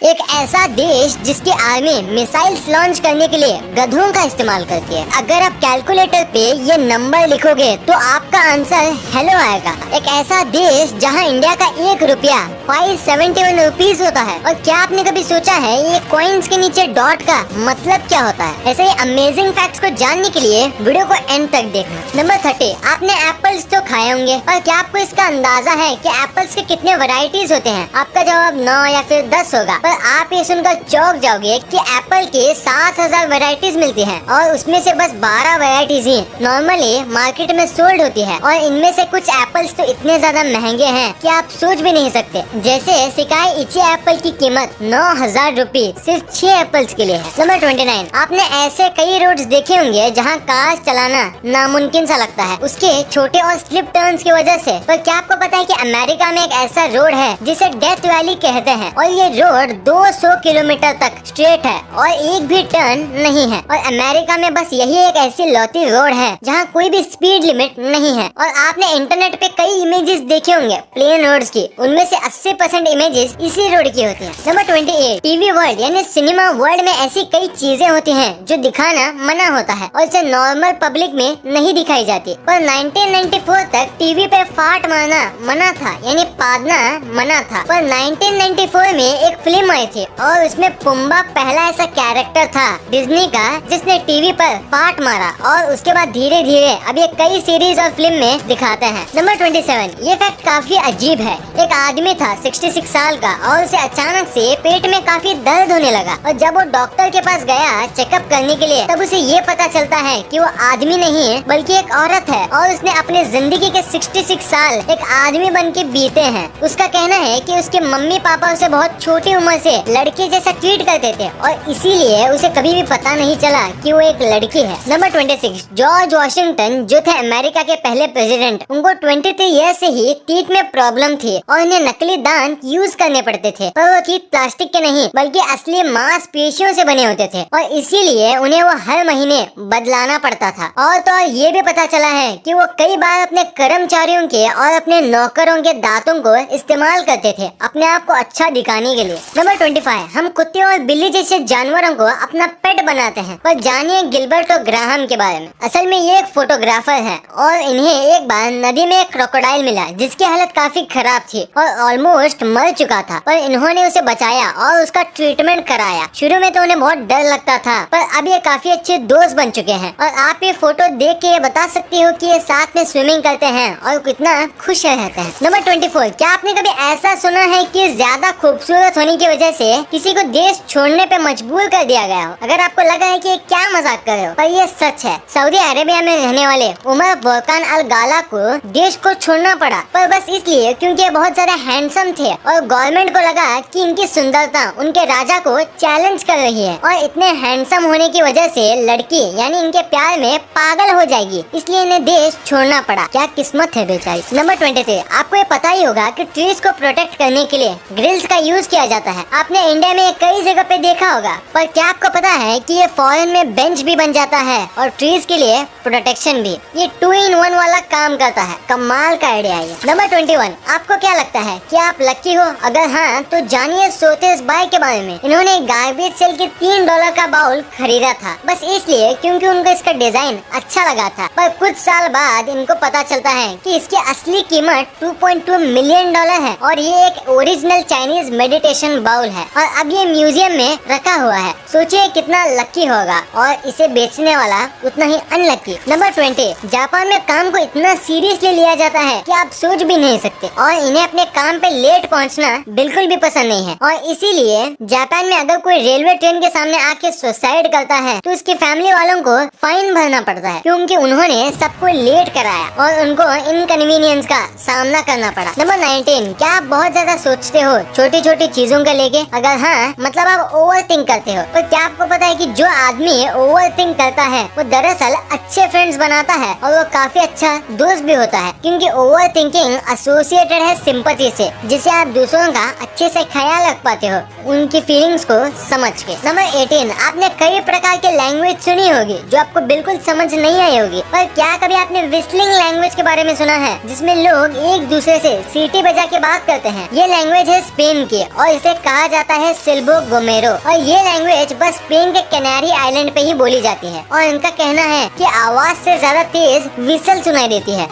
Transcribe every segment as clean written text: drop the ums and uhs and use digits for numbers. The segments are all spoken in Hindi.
एक ऐसा देश जिसकी आर्मी मिसाइल्स लॉन्च करने के लिए गधों का इस्तेमाल करती है। अगर आप कैलकुलेटर पे ये नंबर लिखोगे तो आपका आंसर हेलो आएगा। एक ऐसा देश जहां इंडिया का 1 रुपया 571 रुपीज होता है। और क्या आपने कभी सोचा है ये कॉइन्स के नीचे डॉट का मतलब क्या होता है? ऐसे ही अमेजिंग फैक्ट्स को जानने के लिए वीडियो को एंड तक देखना। नंबर 30, आपने एप्पल्स तो खाए होंगे, और क्या आपको इसका अंदाजा है कि एप्पल्स के कितने वैरायटीज होते हैं? आपका जवाब 9 या फिर 10 होगा। पर आप ये सुनकर चौंक जाओगे कि एप्पल के 7000 वैरायटीज मिलती हैं और उसमें से बस 12 वैरायटीज ही नॉर्मली मार्केट में सोल्ड होती है। और इनमें से कुछ एप्पल्स तो इतने ज्यादा महंगे हैं कि आप सोच भी नहीं सकते। जैसे सिकाई इची एप्पल की कीमत 9000 रुपए सिर्फ 6 एप्पल्स के लिए है। नंबर 29, आपने ऐसे कई रोड्स देखे होंगे जहाँ कार चलाना नामुमकिन सा लगता है उसके छोटे और स्लिप टर्न्स की वजह से। पर क्या आपको पता है कि अमेरिका में एक ऐसा रोड है जिसे डेथ वैली कहते हैं, और ये रोड 200 किलोमीटर तक स्ट्रेट है और एक भी टर्न नहीं है। और अमेरिका में बस यही एक ऐसी लौती रोड है जहाँ कोई भी स्पीड लिमिट नहीं है। और आपने इंटरनेट पे कई इमेजेस देखे होंगे प्लेन रोड्स की, उनमें से 80% इमेजेस इसी रोड की होती हैं। नंबर 28, टीवी वर्ल्ड यानी सिनेमा वर्ल्ड में ऐसी कई चीजें होती हैं जो दिखाना मना होता है और इसे नॉर्मल पब्लिक में नहीं दिखाई जाती। पर 1994 तक टीवी पे फाट मारना मना था, यानी पादना मना था। पर 1994 में एक फिल्म आई थी और उसमें पुम्बा पहला ऐसा कैरेक्टर था डिज्नी का जिसने टीवी पर फाट मारा, और उसके बाद धीरे धीरे अब ये कई सीरीज और फिल्म में दिखाते हैं। नंबर 27, ये फैक्ट काफी अजीब है। एक आदमी था 66 साल का और उसे अचानक से पेट में काफी दर्द होने लगा, और जब वो डॉक्टर के पास गया चेकअप करने के लिए तब उसे ये पता चलता है कि वो आदमी नहीं है बल्कि एक औरत है, और उसने अपने जिंदगी के 66 साल एक आदमी बन के बीते हैं। उसका कहना है कि उसके मम्मी पापा उसे बहुत छोटी उम्र से लड़के जैसा ट्रीट करते थे और इसीलिए उसे कभी भी पता नहीं चला कि वो एक लड़की है। नंबर 26, जॉर्ज वॉशिंगटन जो थे अमेरिका के पहले प्रेसिडेंट, उनको 23 ईयर से ही टीथ में प्रॉब्लम थी और उन्हें नकली दांत यूज करने पड़ते थे। पर वो टीथ प्लास्टिक के नहीं बल्कि असली मांसपेशियों से बने होते थे और इसीलिए उन्हें वो हर महीने बदलाना पड़ता था। और तो और ये भी पता चला है कि वो कई बार अपने कर्मचारियों के और अपने नौकरों के दांतों को इस्तेमाल करते थे अपने आप को अच्छा दिखाने के लिए। नंबर 25, हम कुत्ते और बिल्ली जैसे जानवरों को अपना पेट बनाते हैं। पर जानिए गिलबर्ट और ग्राहम के बारे में। असल में ये एक फोटोग्राफर है और इन्हें एक बार नदी में एक क्रोकोडाइल मिला जिसकी हालत काफी खराब थी और ऑलमोस्ट मर चुका था, पर इन्होंने उसे बचाया और उसका ट्रीटमेंट कराया। शुरू में तो उन्हें बहुत डर लगता था, पर अब ये काफी अच्छे दोस्त बन चुके हैं। और आप ये फोटो देख के ये बता सकती हो कि ये साथ में स्विमिंग करते हैं और कितना खुश रहते हैं। नंबर 24, क्या आपने कभी ऐसा सुना है कि ज्यादा खूबसूरत होने की वजह से किसी को देश छोड़ने पे मजबूर कर दिया गया हो? अगर आपको लगा है कि ये क्या मजाक कर रहे हो, पर ये सच है। सऊदी अरेबिया में रहने वाले उमर बुरकान अल गाला को देश को छोड़ना पड़ा, पर बस इसलिए क्योंकि ये बहुत ज्यादा हैंडसम थे और गवर्नमेंट को लगा कि इनकी सुंदरता उनके राजा को चैलेंज कर रही है और इतने हैंडसम होने की वजह से लड़की यानी इनके प्यार में पागल हो जाएगी, इसलिए इन्हें देश छोड़ना पड़ा। क्या किस्मत है बेचारी। नंबर 23, आपको ये पता ही होगा कि ट्रीज को प्रोटेक्ट करने के लिए ग्रिल्स का यूज किया जाता है। आपने इंडिया में कई जगह पे देखा होगा, पर क्या आपको पता है कि ये फॉरेन में बेंच भी बन जाता है और ट्रीज के लिए प्रोटेक्शन भी। ये 2 in 1 वाला काम करता है। कमाल का आइडिया है। नंबर 21, आपको क्या लगता है कि आप लकी हो? अगर हाँ तो जानिए सोतेस बाय के बारे में। इन्होंने गार्बेज सेल के $3 का बाउल खरीदा था बस इसलिए क्योंकि उनको इसका डिजाइन अच्छा लगा था। पर कुछ साल बाद इनको पता चलता है कि इसकी असली कीमत $2.2 मिलियन है और ये एक ओरिजिनल चाइनीज मेडिटेशन बाउल है और अब ये म्यूजियम में रखा हुआ है। सोचिए कितना लकी होगा, और इसे बेचने वाला उतना ही अनलकी। नंबर 20, जापान में काम को इतना सीरियसली लिया जाता है कि आप सोच भी नहीं सकते, और इन्हें अपने काम पे लेट पहुंचना बिल्कुल भी पसंद नहीं है। और इसीलिए जापान में अगर कोई रेलवे ट्रेन के सामने आके सुसाइड करता है तो उसकी फैमिली वालों को फाइन भरना पड़ता है क्योंकि उन्होंने सबको लेट कराया और उनको इनकन्वीनियंस का सामना करना पड़ा। नंबर 19, क्या आप बहुत ज्यादा सोचते हो छोटी छोटी चीजों को लेके? अगर हाँ मतलब आप ओवर थिंक करते हो, तो क्या आपको पता है कि जो आदमी ओवर थिंक करता है वो दरअसल अच्छे फ्रेंड्स बनाता है और वो काफी अच्छा दोस्त भी होता है, क्योंकि ओवर थिंकिंग एसोसिएटेड है सिंपैथी से, जिसे आप दूसरों का अच्छे से ख्याल रख पाते हो उनकी फीलिंग्स को समझ के। नंबर 18, आपने कई प्रकार के लैंग्वेज सुनी होगी जो आपको बिल्कुल समझ नहीं आई होगी, पर क्या कभी आपने विस्लिंग लैंग्वेज के बारे में सुना है जिसमें लोग एक दूसरे से सीटी बजा के बात करते हैं? ये लैंग्वेज है स्पेन की और इसे कहा जाता है सिल्बो गोमेरो और ये लैंग्वेज बस स्पेन के कैनारी आइलैंड पे ही बोली जाती है और इनका कहना है कि आवाज से ज्यादा तेज विसल सुनाई देती है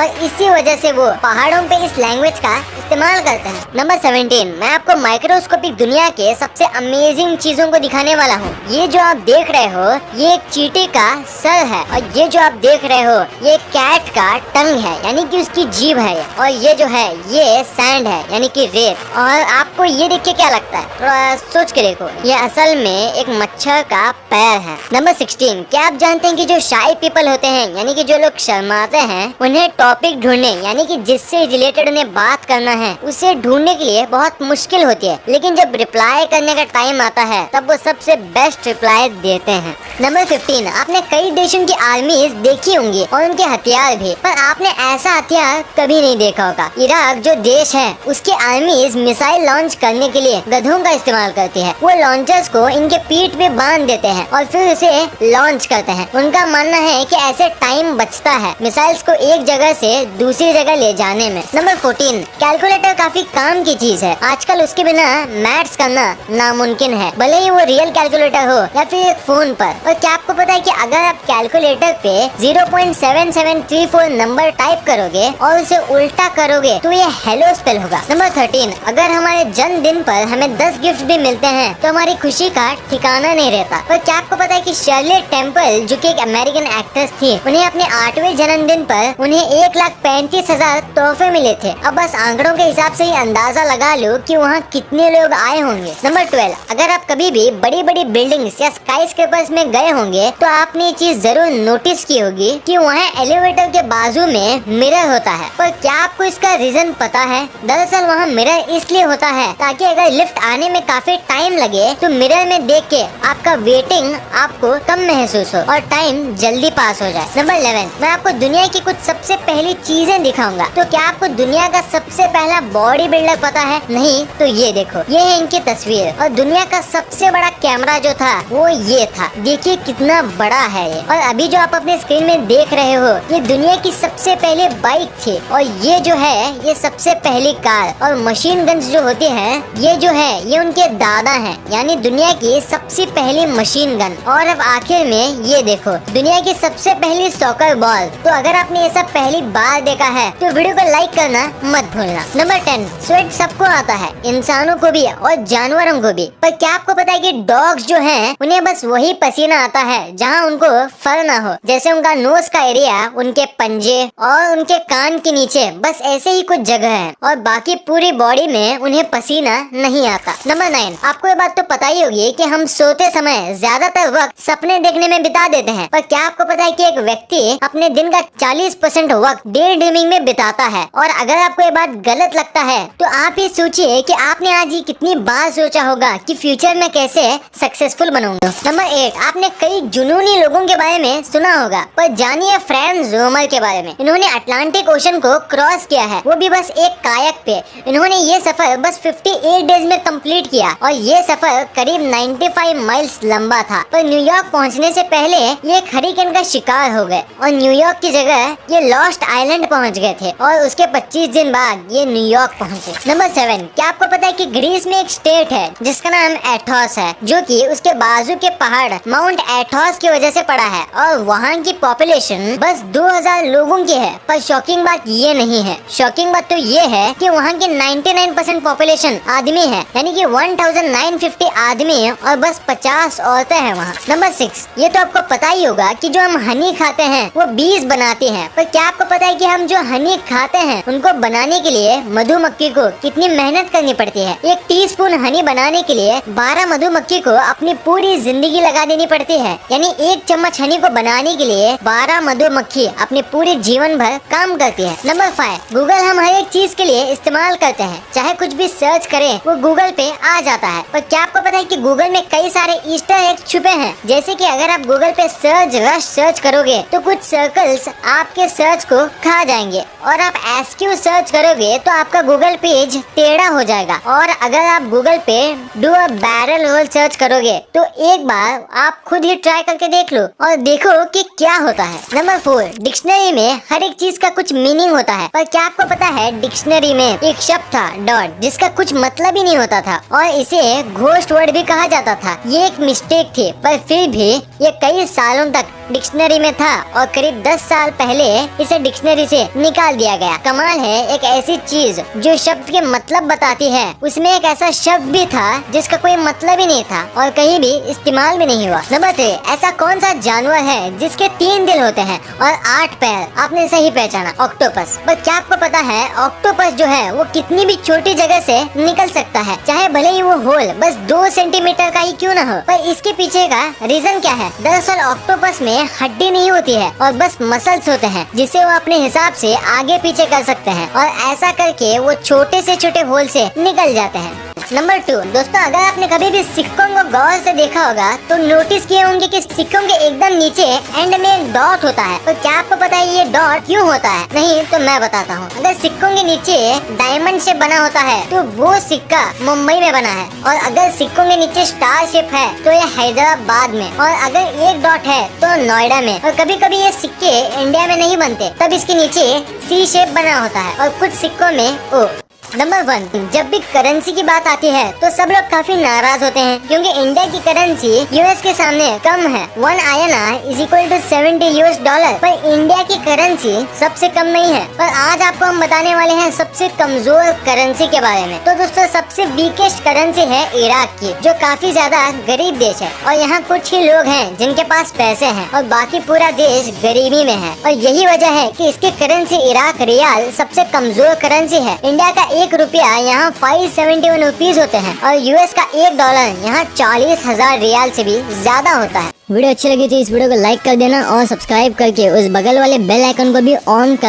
और इसी वजह से वो पहाड़ों पे इस लैंग्वेज का इस्तेमाल करते हैं। नंबर 17, मैं आपको माइक्रोस्कोपिक दुनिया के सबसे अमेजिंग चीजों को दिखाने वाला हूँ। ये जो आप देख रहे हो ये एक चींटी का सर है और ये जो आप देख रहे हो ये कैट का टंग है यानी कि उसकी जीभ है और ये जो है ये सैंड है यानी कि रेत। और आपको ये देख के क्या लगता है, थोड़ा सोच के देखो, ये असल में एक मच्छर का पैर है। नंबर 16, क्या आप जानते हैं कि जो शाई पीपल होते हैं यानी कि जो लोग शर्माते हैं उन्हें टॉपिक ढूंढने यानी कि जिससे रिलेटेड उन्हें बात करना है उसे ढूंढने के लिए बहुत मुश्किल होती है, लेकिन जब रिप्लाई करने का टाइम आता है तब वो सबसे बेस्ट रिप्लाई देते हैं। नंबर 15, आपने कई देशों की आर्मीज देखी होंगी और उनके हथियार भी, पर आपने ऐसा हथियार कभी नहीं देखा होगा। इराक जो देश है उसकी आर्मीज मिसाइल लॉन्च करने के लिए गधों का इस्तेमाल करती है। वो लॉन्चर्स को इनके पीठ पे बांध देते हैं और फिर उसे लॉन्च करते हैं। उनका मानना है कि ऐसे टाइम बचता है मिसाइल्स को एक जगह से दूसरी जगह ले जाने में। नंबर 14, कैलकुलेटर काफी काम की चीज है। आजकल उसके बिना मैथ्स करना नामुमकिन है, भले ही वो रियल कैलकुलेटर हो या फिर एक फोन पर। और क्या आपको पता है कि अगर आप कैलकुलेटर पे 0.7734 नंबर टाइप करोगे और उसे उल्टा करोगे तो ये हेलो स्पेल होगा। नंबर 13, अगर हमारे जन्मदिन पर हमें 10 गिफ्ट भी मिलते हैं तो हमारी खुशी का ठिकाना नहीं रहता। पर क्या आपको पता है कि शर्ली टेम्पल जो कि एक अमेरिकन एक्ट्रेस थी, उन्हें अपने 8वें जन्मदिन पर उन्हें 1,35,000 तोहफे मिले थे। अब बस आंकड़ों के हिसाब से ही अंदाजा लगा लो कि वहाँ कितने लोग आए होंगे। नंबर 12, अगर आप कभी भी बड़ी बड़ी बिल्डिंग्स या स्काईस्क्रेपर्स में गए होंगे तो आपने ये चीज जरूर नोटिस की होगी कि वहाँ एलिवेटर के बाजू में मिरर होता है। पर क्या आपको इसका रीजन पता है? दरअसल वहाँ मिरर इसलिए होता है ताकि अगर लिफ्ट आने में काफी टाइम लगे तो मिरर में देख के आपका वेटिंग आपको कम महसूस हो और टाइम जल्दी पास हो जाए। नंबर 11, मैं आपको दुनिया की कुछ सबसे पहली चीजें दिखाऊंगा। तो क्या आपको दुनिया का सबसे पहला बॉडी बिल्डर पता है? नहीं तो ये देखो, ये है इनकी तस्वीर। और दुनिया का सबसे बड़ा कैमरा जो था वो ये था। देखिए कितना बड़ा है ये। और अभी जो आप अपने स्क्रीन में देख रहे हो ये दुनिया की सबसे पहली बाइक थी और ये जो है ये सबसे पहली कार। और मशीन गन्स जो होती है ये जो है ये उनके दादा है, यानी दुनिया की सबसे पहली मशीन गन। और अब आखिर में ये देखो, दुनिया की सबसे पहली सॉकर बॉल। तो अगर आपने ये सब पहली बार देखा है तो वीडियो को लाइक करना मत भूलना। नंबर 10, स्वेट सबको आता है, इंसानों को भी और जानवरों को भी। पर क्या आपको पता है कि डॉग्स जो हैं उन्हें बस वही पसीना आता है जहाँ उनको फर ना हो, जैसे उनका नोज का एरिया, उनके पंजे और उनके कान के नीचे, बस ऐसे ही कुछ जगह है और बाकी पूरी बॉडी में उन्हें पसीना नहीं आता। नंबर 9, आपको ये बात तो पता ही होगी कि हम सोते समय ज्यादातर वक्त सपने देखने में बिता देते हैं। पर क्या आपको पता है कि एक व्यक्ति अपने दिन का 40% वक्त डे ड्रीमिंग में बिताता है? और अगर आपको ये बात गलत लगता है तो आप ये सोचिए कि आपने आज ही कितनी बार सोचा होगा कि फ्यूचर में कैसे सक्सेसफुल बनूंगा। नंबर 8, आपने कई जुनूनी लोगों के बारे में सुना होगा, पर जानिए फ्रैंक ज़ोमर के बारे में। इन्होंने अटलांटिक ओशन को क्रॉस किया है, वो भी बस एक कायक पे। इन्होंने ये सफर बस 58 डेज में कंप्लीट किया और ये सफर करीब 95 माइल्स लंबा था। पर न्यूयॉर्क पहुंचने से पहले ये एक हरिकेन का शिकार हो गए और न्यूयॉर्क की जगह ये लॉस्ट आइलैंड पहुंच गए थे और उसके 25 दिन बाद ये न्यूयॉर्क पहुंचे। नंबर 7, क्या आपको पता है कि ग्रीस में एक स्टेट है जिसका नाम एथोस है, जो कि उसके बाजू के पहाड़ माउंट एथोस की वजह से पड़ा है और वहाँ की पॉपुलेशन बस 2000 लोगों की है। पर शॉकिंग बात ये नहीं है, शॉकिंग बात तो ये है कि वहाँ की 99% पॉपुलेशन आदमी है, यानी कि 1950 आदमी और बस 50 औरतें हैं वहाँ। नंबर 6, ये तो आपको पता ही होगा कि जो हम हनी खाते हैं वो बीज बनाती हैं। पर क्या आपको पता है कि हम जो हनी खाते हैं उनको बनाने के लिए मधुमक्खी को कितनी मेहनत करनी पड़ती है? 1 टीस्पून हनी बनाने के लिए 12 मधुमक्खी को अपनी पूरी जिंदगी लगा देनी पड़ती है, यानी 1 चम्मच हनी को बनाने के लिए 12 मधुमक्खी अपने पूरे जीवन भर काम करती है। नंबर 5, गूगल हम हर एक चीज के लिए इस्तेमाल करते हैं, चाहे कुछ भी सर्च करें वो गूगल पे आ जाता है। पर क्या आपको पता है कि गूगल में कई सारे ईस्टर एग्स छुपे हैं? जैसे कि अगर आप गूगल पे सर्च करोगे तो कुछ सर्कल्स आपके सर्च को खा जाएंगे और आप एसक्यू सर्च करोगे तो आपका गूगल पेज टेढ़ा हो जाएगा। और अगर आप गूगल पे do a barrel roll search करोगे तो एक बार आप खुद ही ट्राई करके देख लो और देखो कि क्या होता है। नंबर 4, डिक्शनरी में हर एक चीज का कुछ मीनिंग होता है, पर क्या आपको पता है डिक्शनरी में एक शब्द था डॉट, जिसका कुछ मतलब ही नहीं होता था और इसे घोस्ट वर्ड भी कहा जाता था। ये एक मिस्टेक थी, पर फिर भी ये कई सालों तक डिक्शनरी में था और करीब 10 साल पहले इसे डिक्शनरी से निकाल दिया गया। कमाल है, एक ऐसी चीज जो शब्द के मतलब बताती है, उसमें एक ऐसा शब्द भी था जिसका कोई मतलब ही नहीं था और कहीं भी इस्तेमाल भी नहीं हुआ। नंबर 3, ऐसा कौन सा जानवर है जिसके 3 दिल होते हैं और 8 पैर? आपने सही पहचाना, ऑक्टोपस। पर क्या आपको पता है ऑक्टोपस जो है वो कितनी भी छोटी जगह से निकल सकता है, चाहे भले ही वो होल बस 2 सेंटीमीटर का ही क्यों न हो। पर इसके पीछे का रीजन क्या है? दरअसल ऑक्टोपस में हड्डी नहीं होती है और बस मसल्स होते हैं, जिसे वो अपने हिसाब से आगे पीछे कर सकते हैं और ऐसा करके वो छोटे से छोटे होल से निकल जाते हैं। नंबर 2, दोस्तों अगर आपने कभी भी सिक्कों को गौर से देखा होगा तो नोटिस किए होंगे कि सिक्कों के एकदम नीचे एंड में एक डॉट होता है। तो क्या आपको पता है ये डॉट क्यों होता है? नहीं तो मैं बताता हूँ। अगर सिक्कों के नीचे डायमंड शेप बना होता है तो वो सिक्का मुंबई में बना है, और अगर सिक्कों के नीचे स्टार शेप है तो ये हैदराबाद में, और अगर एक डॉट है तो नोएडा में। और कभी कभी ये सिक्के इंडिया में नहीं बनते, तब इसके नीचे सी शेप बना होता है और कुछ सिक्कों में ओ। नंबर 1, जब भी करेंसी की बात आती है तो सब लोग काफी नाराज होते हैं क्योंकि इंडिया की करेंसी यूएस के सामने कम है। 1 INR इज इक्वल टू $70 पर इंडिया की करेंसी सबसे कम नहीं है। पर आज आपको हम बताने वाले हैं सबसे कमजोर करेंसी के बारे में। तो दोस्तों सबसे वीकेस्ट करेंसी है इराक की, जो काफी ज्यादा गरीब देश है और यहाँ कुछ ही लोग हैं जिनके पास पैसे हैं और बाकी पूरा देश गरीबी में है। और यही वजह है कि इसकी करेंसी इराक रियाल सबसे कमजोर करेंसी है। इंडिया का 1 रुपया यहाँ 571 रुपीज होते हैं और यूएस का $1 यहाँ 40,000 रियाल से भी ज्यादा होता है। वीडियो अच्छी लगी तो इस वीडियो को लाइक कर देना और सब्सक्राइब करके उस बगल वाले बेल आइकन को भी ऑन कर